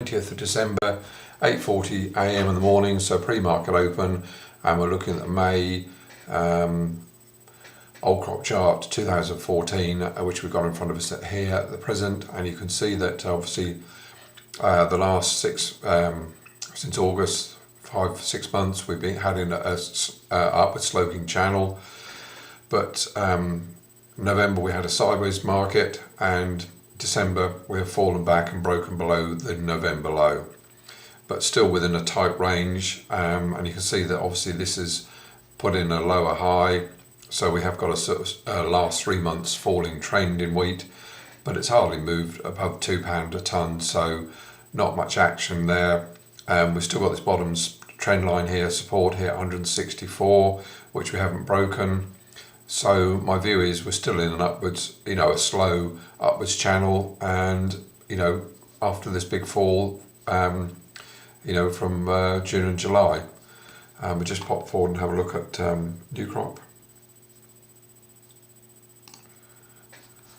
20th of December, 8:40 AM in the morning, so pre-market open, and we're looking at the May old crop chart 2014, which we've got in front of us here at the present, and you can see that obviously the last since August, 5-6 months, we've been having a upward sloping channel, but November we had a sideways market, and December we have fallen back and broken below the November low, but still within a tight range, and you can see that obviously this is put in a lower high, so we have got a sort of last 3 months falling trend in wheat, but it's hardly moved above £2 a tonne, so not much action there. We've still got this bottoms trend line here, support here 164, which we haven't broken. So my view is we're still in an upwards, a slow upwards channel, and after this big fall, from June and July, we just pop forward and have a look at new crop,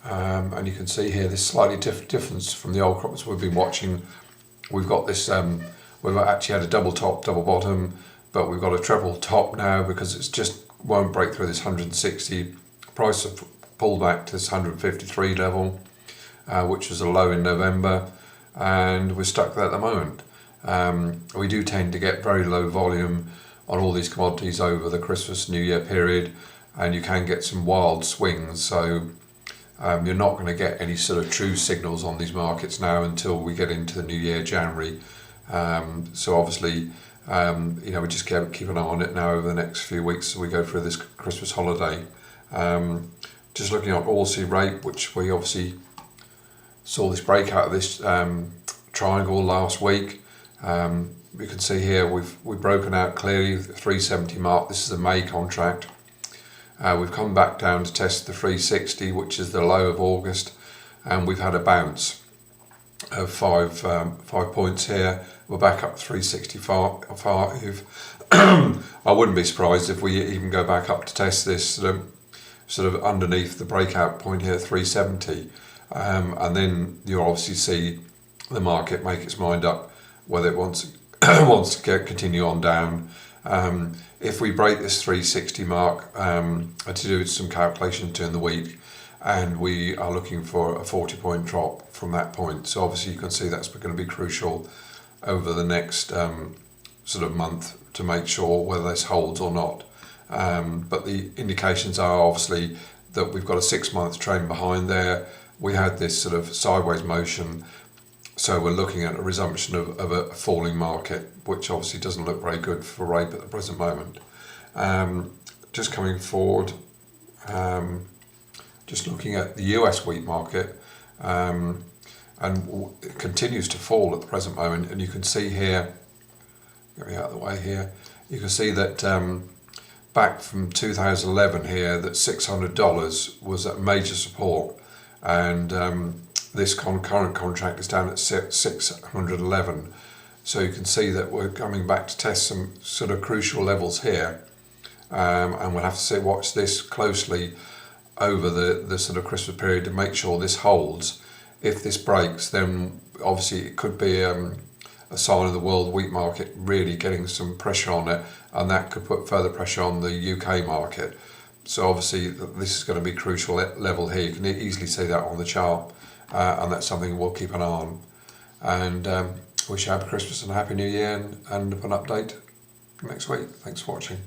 and you can see here this slightly difference from the old crops we've been watching. We've got this, we've actually had a double top, double bottom, but we've got a treble top now because it's just won't break through this 160. Price have pulled back to this 153 level, which was a low in November, and we're stuck there at the moment. We do tend to get very low volume on all these commodities over the Christmas New Year period, and you can get some wild swings, so you're not going to get any sort of true signals on these markets now until we get into the new year, January. So obviously we just keep an eye on it now over the next few weeks as we go through this Christmas holiday. Just looking at oilseed rape, which we obviously saw this breakout of this triangle last week. You can see here we've broken out clearly the 370 mark. This is a May contract. We've come back down to test the 360, which is the low of August, and we've had a bounce of 5 points here. We're back up 365. I wouldn't be surprised if we even go back up to test this sort of underneath the breakout point here, 370, and then you'll obviously see the market make its mind up whether it wants to continue on down. If we break this 360 mark, I had to do some calculations during the week, and we are looking for a 40-point drop from that point. So obviously you can see that's going to be crucial over the next sort of month to make sure whether this holds or not. But the indications are obviously that we've got a 6-month trend behind there. We had this sort of sideways motion, so we're looking at a resumption of a falling market, which obviously doesn't look very good for rape at the present moment. Just coming forward, just looking at the US wheat market, and it continues to fall at the present moment, and you can see here, get me out of the way here, you can see that back from 2011 here, that $600 was at major support, and this current contract is down at 611. So you can see that we're coming back to test some sort of crucial levels here, and we'll have to watch this closely over the sort of Christmas period to make sure this holds. If this breaks, then obviously it could be a sign of the world wheat market really getting some pressure on it, and that could put further pressure on the UK market. So obviously this is going to be a crucial level here. You can easily see that on the chart, and that's something we'll keep an eye on. And wish you a happy Christmas and a happy New Year, and an update next week. Thanks for watching.